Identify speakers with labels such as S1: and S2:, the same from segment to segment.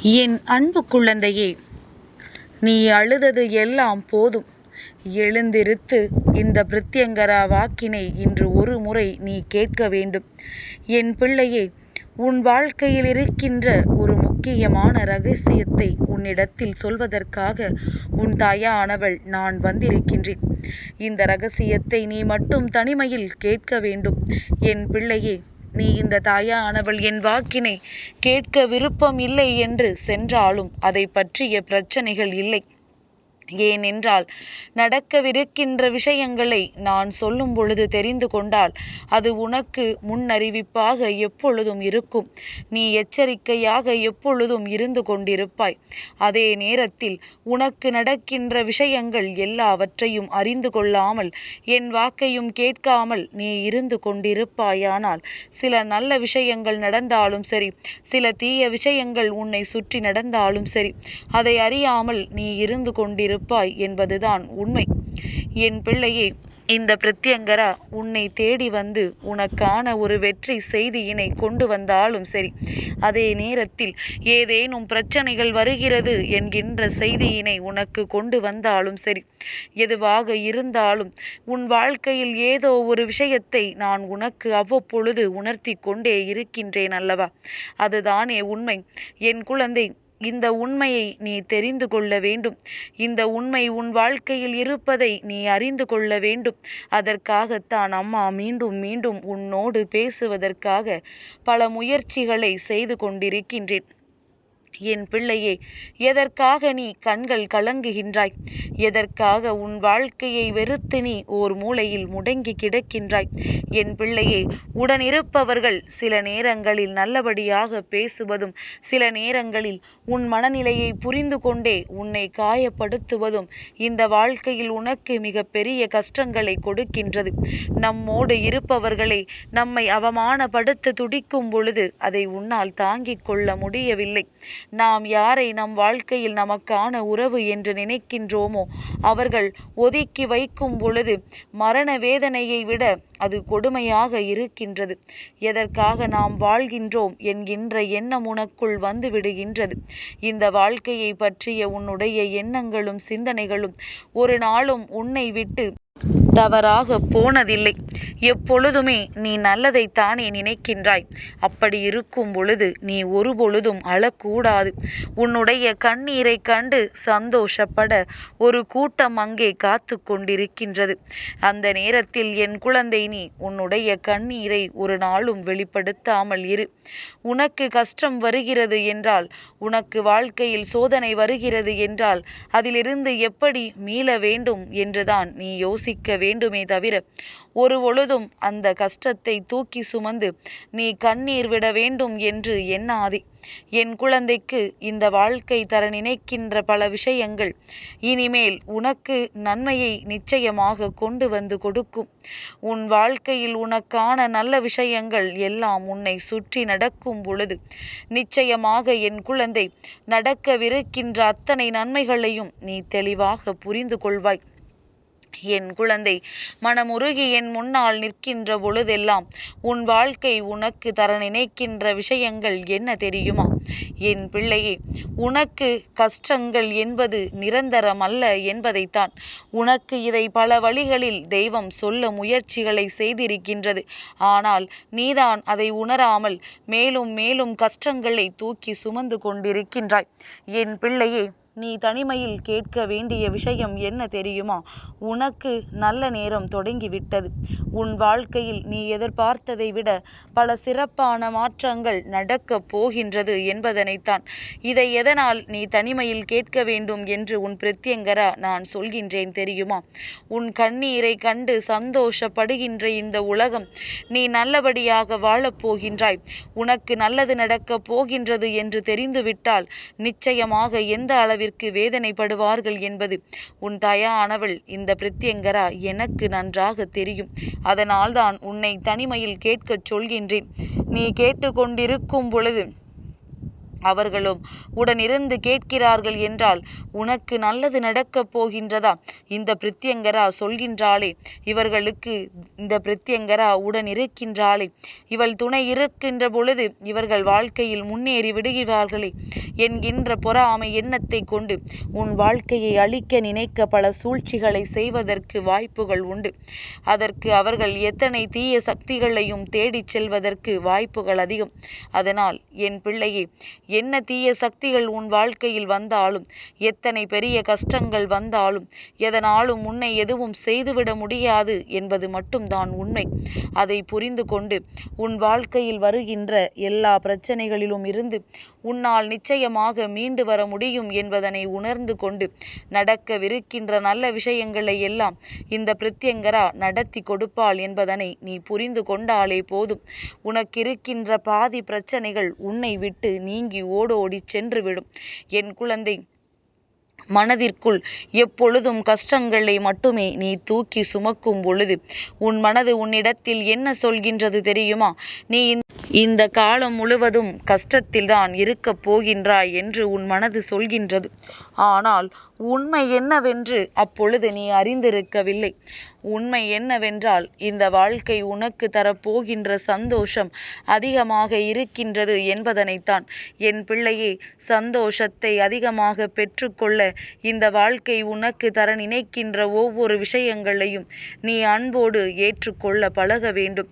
S1: என் அன்பு குழந்தையே, நீ அழுதது எல்லாம் போதும். எழுந்திருத்து இந்த பிரத்யங்கரா வாக்கினை இன்று ஒரு முறை நீ கேட்க வேண்டும். என் பிள்ளையே, உன் வாழ்க்கையில் இருக்கின்ற ஒரு முக்கியமான இரகசியத்தை உன்னிடத்தில் சொல்வதற்காக உன் தாயானவள் நான் வந்திருக்கின்றேன். இந்த இரகசியத்தை நீ மட்டும் தனிமையில் கேட்க வேண்டும். என் பிள்ளையே, நீ இந்த தாயானவள் என் வாக்கினை கேட்க விருப்பம் இல்லை என்று சென்றாலும் அதை பற்றிய பிரச்சனைகள் இல்லை. ஏனென்றால் நடக்கவிருக்கின்ற விஷயங்களை நான் சொல்லும் பொழுது தெரிந்து கொண்டால் அது உனக்கு முன்னறிவிப்பாக எப்பொழுதும் இருக்கும். நீ எச்சரிக்கையாக எப்பொழுதும் இருந்து கொண்டிருப்பாய். அதே நேரத்தில் உனக்கு நடக்கின்ற விஷயங்கள் எல்லாவற்றையும் அறிந்து கொள்ளாமல் என் வாக்கையும் கேட்காமல் நீ இருந்து கொண்டிருப்பாயானால் சில நல்ல விஷயங்கள் நடந்தாலும் சரி, சில தீய விஷயங்கள் உன்னை சுற்றி நடந்தாலும் சரி, அதை அறியாமல் நீ இருந்து கொண்டிருப்பாய் என்பதுதான் உண்மை. என் பிள்ளையே, இந்த பிரத்யங்கரா உன்னை தேடி வந்து உனக்கான ஒரு வெற்றி செய்தியினை கொண்டு வந்தாலும் சரி, அதே நேரத்தில் ஏதேனும் பிரச்சனைகள் வருகிறது என்கின்ற செய்தியினை உனக்கு கொண்டு வந்தாலும் சரி, எதுவாக இருந்தாலும் உன் வாழ்க்கையில் ஏதோ ஒரு விஷயத்தை நான் உனக்கு அவ்வப்பொழுது உணர்த்தி கொண்டே இருக்கின்றேன் அல்லவா? அதுதானே உண்மை. என் குழந்தை, இந்த உண்மையை நீ தெரிந்து கொள்ள வேண்டும். இந்த உண்மை உன் வாழ்க்கையில் இருப்பதை நீ அறிந்து கொள்ள வேண்டும். அதற்காகத்தான் அம்மா மீண்டும் மீண்டும் உன்னோடு பேசுவதற்காக பல முயற்சிகளை செய்து கொண்டிருக்கின்றேன். என் பிள்ளையே, எதற்காக நீ கண்கள் கலங்குகின்றாய்? எதற்காக உன் வாழ்க்கையை வெறுத்து நீ ஓர் மூலையில் முடங்கி கிடக்கின்றாய்? என் பிள்ளையே, உடனிருப்பவர்கள் சில நேரங்களில் நல்லபடியாக பேசுவதும் சில நேரங்களில் உன் மனநிலையை புரிந்து கொண்டே உன்னை காயப்படுத்துவதும் இந்த வாழ்க்கையில் உனக்கு மிக பெரிய கஷ்டங்களை கொடுக்கின்றது. நம்மோடு இருப்பவர்களை நம்மை அவமானப்படுத்த துடிக்கும் பொழுது அதை உன்னால் தாங்கிக் கொள்ள முடியவில்லை. நாம் யாரை நம் வாழ்க்கையில் நமக்கான உறவு என்று நினைக்கின்றோமோ அவர்கள் ஒதுக்கி வைக்கும் பொழுது மரண வேதனையை விட அது கொடுமையாக இருக்கின்றது. எதற்காக நாம் வாழ்கின்றோம் என்கின்ற எண்ணம் உனக்குள் வந்து விடுகின்றது. இந்த வாழ்க்கையை பற்றிய உன்னுடைய எண்ணங்களும் சிந்தனைகளும் ஒரு நாளும் உன்னை விட்டு தவறாக போனதில்லை. எப்பொழுதுமே நீ நல்லதைத்தானே நினைக்கின்றாய். அப்படி இருக்கும் பொழுது நீ ஒரு பொழுதும் அழக்கூடாது. உன்னுடைய கண்ணீரை கண்டு சந்தோஷப்பட ஒரு கூட்டம் அங்கே காத்து கொண்டிருக்கின்றது. அந்த நேரத்தில் என் குழந்தை, நீ உன்னுடைய கண்ணீரை ஒரு நாளும் வெளிப்படுத்தாமல் இரு. உனக்கு கஷ்டம் வருகிறது என்றால், உனக்கு வாழ்க்கையில் சோதனை வருகிறது என்றால் அதிலிருந்து எப்படி மீள வேண்டும் என்றுதான் நீ யோசிக்க வேண்டுமே தவிர ஒரு பொழுதும் அந்த கஷ்டத்தை தூக்கி சுமந்து நீ கண்ணீர் விட வேண்டும் என்று எண்ணாதே. என் குழந்தைக்கு இந்த வாழ்க்கை தர நினைக்கின்ற பல விஷயங்கள் இனிமேல் உனக்கு நன்மையை நிச்சயமாக கொண்டு வந்து கொடுக்கும். உன் வாழ்க்கையில் உனக்கான நல்ல விஷயங்கள் எல்லாம் உன்னை சுற்றி நடக்கும் பொழுது நிச்சயமாக என் குழந்தை, நடக்கவிருக்கின்ற அத்தனை நன்மைகளையும் நீ தெளிவாக புரிந்து கொள்வாய். என் குழந்தை, மனமுருகி என் முன்னால் நிற்கின்ற பொழுதெல்லாம் உன் வாழ்க்கை உனக்கு தர நினைக்கின்ற விஷயங்கள் என்ன தெரியுமா? என் பிள்ளையே, உனக்கு கஷ்டங்கள் என்பது நிரந்தரம் அல்ல என்பதைத்தான். உனக்கு இதை பல வழிகளில் தெய்வம் சொல்ல முயற்சிகளை செய்திருக்கின்றது. ஆனால் நீதான் அதை உணராமல் மேலும் மேலும் கஷ்டங்களை தூக்கி சுமந்து கொண்டிருக்கின்றாய். என் பிள்ளையே, நீ தனிமையில் கேட்க வேண்டிய விஷயம் என்ன தெரியுமா? உனக்கு நல்ல நேரம் தொடங்கிவிட்டது. உன் வாழ்க்கையில் நீ எதிர்பார்த்ததை விட பல சிறப்பான மாற்றங்கள் நடக்கப் போகின்றது என்பதனைத்தான். இதை எதனால் நீ தனிமையில் கேட்க வேண்டும் என்று உன் பிரத்யங்கரா நான் சொல்கின்றேன் தெரியுமா? உன் கண்ணீரை கண்டு சந்தோஷப்படுகின்ற இந்த உலகம் நீ நல்லபடியாக வாழப்போகின்றாய், உனக்கு நல்லது நடக்கப் போகின்றது என்று தெரிந்துவிட்டால் நிச்சயமாக எந்த அளவிற்கு வேதனைப்படுவார்கள் என்பது உன் தாயானவள் இந்த பிரத்யங்கரா எனக்கு நன்றாக தெரியும். அதனால்தான் உன்னை தனிமையில் கேட்கச் சொல்கின்றேன். நீ கேட்டுக்கொண்டிருக்கும் பொழுது அவர்களும் உடனிருந்து கேட்கிறார்கள் என்றால் உனக்கு நல்லது நடக்கப் போகின்றதா? இந்த பிரித்யங்கரா சொல்கின்றாளே, இவர்களுக்கு இந்த பிரித்யங்கரா உடன் இருக்கின்றாளே, இவள் துணை இருக்கின்ற பொழுது இவர்கள் வாழ்க்கையில் முன்னேறி விடுகிறார்களே என்கின்ற பொறாமை எண்ணத்தை கொண்டு உன் வாழ்க்கையை அழிக்க நினைக்க பல சூழ்ச்சிகளை செய்வதற்கு வாய்ப்புகள் உண்டு. அதற்கு அவர்கள் எத்தனை தீய சக்திகளையும் தேடிச் செல்வதற்கு வாய்ப்புகள் அதிகம். அதனால் என் பிள்ளையே, என்ன தீய சக்திகள் உன் வாழ்க்கையில் வந்தாலும், எத்தனை பெரிய கஷ்டங்கள் வந்தாலும், எதனாலும் உன்னை எதுவும் செய்துவிட முடியாது என்பது மட்டும்தான் உண்மை. அதை புரிந்து கொண்டு உன் வாழ்க்கையில் வருகின்ற எல்லா பிரச்சனைகளிலும் இருந்து உன்னால் நிச்சயமாக மீண்டு வர முடியும் என்பதனை உணர்ந்து கொண்டு நடக்கவிருக்கின்ற நல்ல விஷயங்களை எல்லாம் இந்த பிரித்யங்கரா நடத்தி கொடுப்பாள் என்பதனை நீ புரிந்து கொண்டாலே போதும். உனக்கிருக்கின்ற பாதி பிரச்சனைகள் உன்னை விட்டு நீங்கி ஓடோடி சென்றுவிடும். என் குழந்தை, மனதிற்குள் எப்பொழுதும் கஷ்டங்களை மட்டுமே நீ தூக்கி சுமக்கும் பொழுது உன் மனது உன்னிடத்தில் என்ன சொல்கின்றது தெரியுமா? நீ இந்த காலம் முழுவதும் கஷ்டத்தில்தான் இருக்கப் போகின்றாய் என்று உன் மனது சொல்கின்றது. ஆனால் உண்மை என்னவென்று அப்பொழுது நீ அறிந்திருக்கவில்லை. உண்மை என்னவென்றால் இந்த வாழ்க்கை உனக்கு தரப்போகின்ற சந்தோஷம் அதிகமாக இருக்கின்றது என்பதனைத்தான். என் பிள்ளையே, சந்தோஷத்தை அதிகமாக பெற்றுக்கொள்ள இந்த வாழ்க்கை உனக்கு தர நினைக்கின்ற ஒவ்வொரு விஷயங்களையும் நீ அன்போடு ஏற்றுக்கொள்ள பழக வேண்டும்.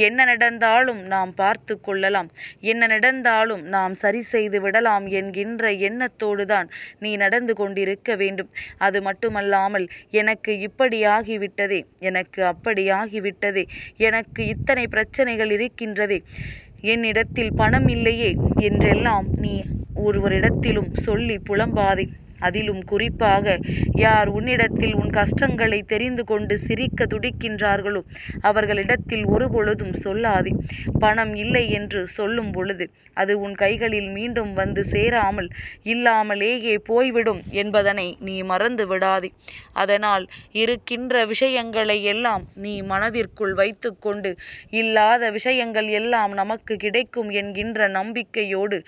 S1: என்ன நடந்தாலும் நாம் பார்த்து கொள்ளலாம், என்ன நடந்தாலும் நாம் சரி செய்து விடலாம் என்கின்ற எண்ணத்தோடு தான் நீ நடந்து கொண்டிருக்க வேண்டும். அது மட்டுமல்லாமல் எனக்கு இப்படி ஆகிவிட்டதே, எனக்கு அப்படி ஆகிவிட்டதே, எனக்கு இத்தனை பிரச்சனைகள் இருக்கின்றதே, என்னிடத்தில் பணம் இல்லையே என்றெல்லாம் நீ ஒருவரிடத்திலும் சொல்லி புலம்பாதே. அதிலும் குறிப்பாக யார் உன்னிடத்தில் உன் கஷ்டங்களை தெரிந்து கொண்டு சிரிக்க துடிக்கின்றார்களோ அவர்களிடத்தில் ஒருபொழுதும் சொல்லாதே. பணம் இல்லை என்று சொல்லும் பொழுது அது உன் கைகளில் மீண்டும் வந்து சேராமல் இல்லாமலேயே போய்விடும் என்பதனை நீ மறந்து விடாதே. அதனால் இருக்கின்ற விஷயங்களை எல்லாம் நீ மனதிற்குள் வைத்து கொண்டு இல்லாத விஷயங்கள் எல்லாம் நமக்கு கிடைக்கும் என்கின்ற நம்பிக்கையோடு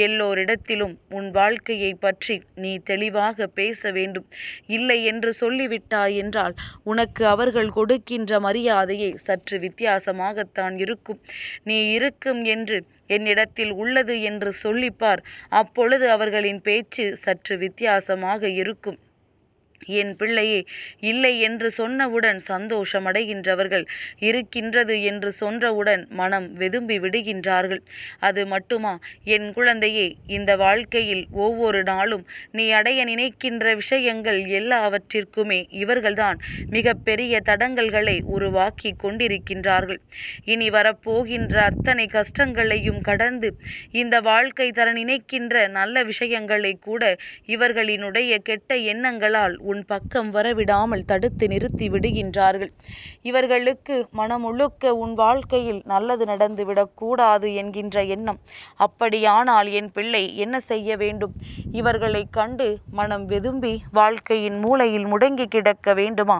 S1: எல்லோரிடத்திலும் உன் வாழ்க்கையை பற்றி நீ தெளிவாக பேச வேண்டும். இல்லை என்று சொல்லிவிட்டாய் என்றால் உனக்கு அவர்கள் கொடுக்கின்ற மரியாதையை சற்று வித்தியாசமாகத்தான் இருக்கும். நீ இருக்கும் என்று என்னிடத்தில் உள்ளது என்று சொல்லிப்பார், அப்பொழுது அவர்களின் பேச்சு சற்று வித்தியாசமாக இருக்கும். என் பிள்ளையே, இல்லை என்று சொன்னவுடன் சந்தோஷமடைகின்றவர்கள் இருக்கின்றது என்று சொன்னவுடன் மனம் வெதும்பி விடுகின்றார்கள். அது மட்டுமா என் குழந்தையே, இந்த வாழ்க்கையில் ஒவ்வொரு நாளும் நீ அடைய நினைக்கின்ற விஷயங்கள் எல்லாவற்றிற்குமே இவர்கள்தான் மிக பெரிய தடங்கல்களை உருவாக்கி கொண்டிருக்கின்றார்கள். இனி வரப்போகின்ற அத்தனை கஷ்டங்களையும் கடந்து இந்த வாழ்க்கை தர நினைக்கின்ற நல்ல விஷயங்களை கூட இவர்களினுடைய கெட்ட எண்ணங்களால் உன் பக்கம் வரவிடாமல் தடுத்து நிறுத்தி விடுகின்றார்கள். இவர்களுக்கு மனமுழுக்க உன் வாழ்க்கையில் நல்லது நடந்துவிடக்கூடாது என்கின்ற எண்ணம். அப்படியானால் என் பிள்ளை என்ன செய்ய வேண்டும்? இவர்களை கண்டு மனம் வெதும்பி வாழ்க்கையின் மூலையில் முடங்கி கிடக்க வேண்டுமா?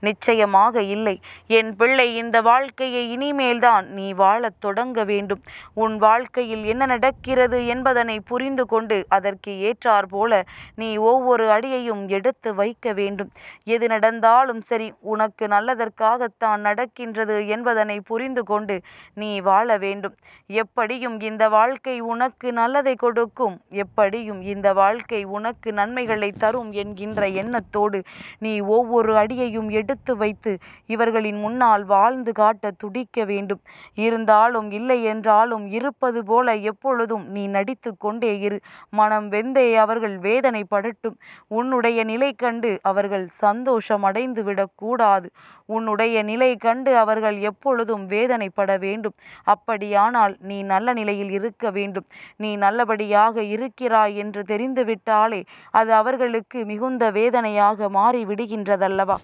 S1: நிச்சயமாக இல்லை. என் பிள்ளை, இந்த வாழ்க்கையை இனிமேல்தான் நீ வாழத் தொடங்க வேண்டும். உன் வாழ்க்கையில் என்ன நடக்கிறது என்பதனை புரிந்து கொண்டு அதற்கு ஏற்றார் போல நீ ஒவ்வொரு அடியையும் எடுத்து வைக்க வேண்டும். எது நடந்தாலும் சரி, உனக்கு நல்லதற்காகத்தான் நடக்கின்றது என்பதனை புரிந்து கொண்டு நீ வாழ வேண்டும். எப்படியும் இந்த வாழ்க்கை உனக்கு நல்லதை கொடுக்கும், எப்படியும் இந்த வாழ்க்கை உனக்கு நன்மைகளை தரும் என்கின்ற எண்ணத்தோடு நீ ஒவ்வொரு அடியையும் எடுத்து வைத்து இவர்களின் முன்னால் வாழ்ந்து காட்ட துடிக்க வேண்டும். இருந்தாலும் இல்லை என்றாலும் இருப்பது போல எப்பொழுதும் நீ நடித்து கொண்டே இரு. மனம் வெந்தே அவர்கள் வேதனை படட்டும். உன்னுடைய நிலை கண்டு அவர்கள் சந்தோஷம் அடைந்து விடக்கூடாது. உன்னுடைய நிலை கண்டு அவர்கள் எப்பொழுதும் வேதனைப்பட வேண்டும். அப்படியானால் நீ நல்ல நிலையில் இருக்க வேண்டும். நீ நல்லபடியாக இருக்கிறாய் என்று தெரிந்துவிட்டாலே அது அவர்களுக்கு மிகுந்த வேதனையாக மாறி விடுகின்றதல்லவா?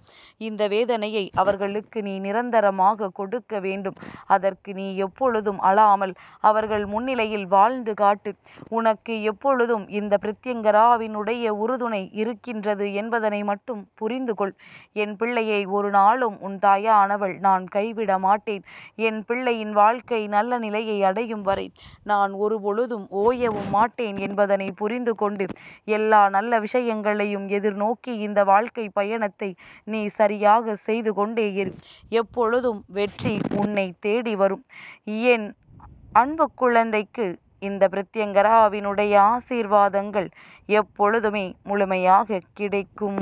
S1: இந்த வேதனையை அவர்களுக்கு நீ நிரந்தரமாக கொடுக்க வேண்டும். அதற்கு நீ எப்பொழுதும் அழாமல் அவர்கள் முன்னிலையில் வாழ்ந்து காட்டு. உனக்கு எப்பொழுதும் இந்த பிரித்யங்கராவினுடைய உறுதுணை இருக்கின்றது என்பதை என்பதனை மட்டும் புரிந்து கொள். என் பிள்ளையை ஒரு நாளும் உன் தாயானவள் நான் கைவிட மாட்டேன். என் பிள்ளையின் வாழ்க்கை நல்ல நிலையை அடையும் வரை நான் ஒரு பொழுதும் ஓயவும் மாட்டேன் என்பதனை புரிந்து கொண்டு எல்லா நல்ல விஷயங்களையும் எதிர்நோக்கி இந்த வாழ்க்கை பயணத்தை நீ சரியாக செய்து கொண்டே இரு. எப்பொழுதும் வெற்றி உன்னை தேடி வரும். என் அன்பு குழந்தைக்கு இந்த பிரத்யங்கராவினுடைய ஆசீர்வாதங்கள் எப்பொழுதுமே முழுமையாக கிடைக்கும்.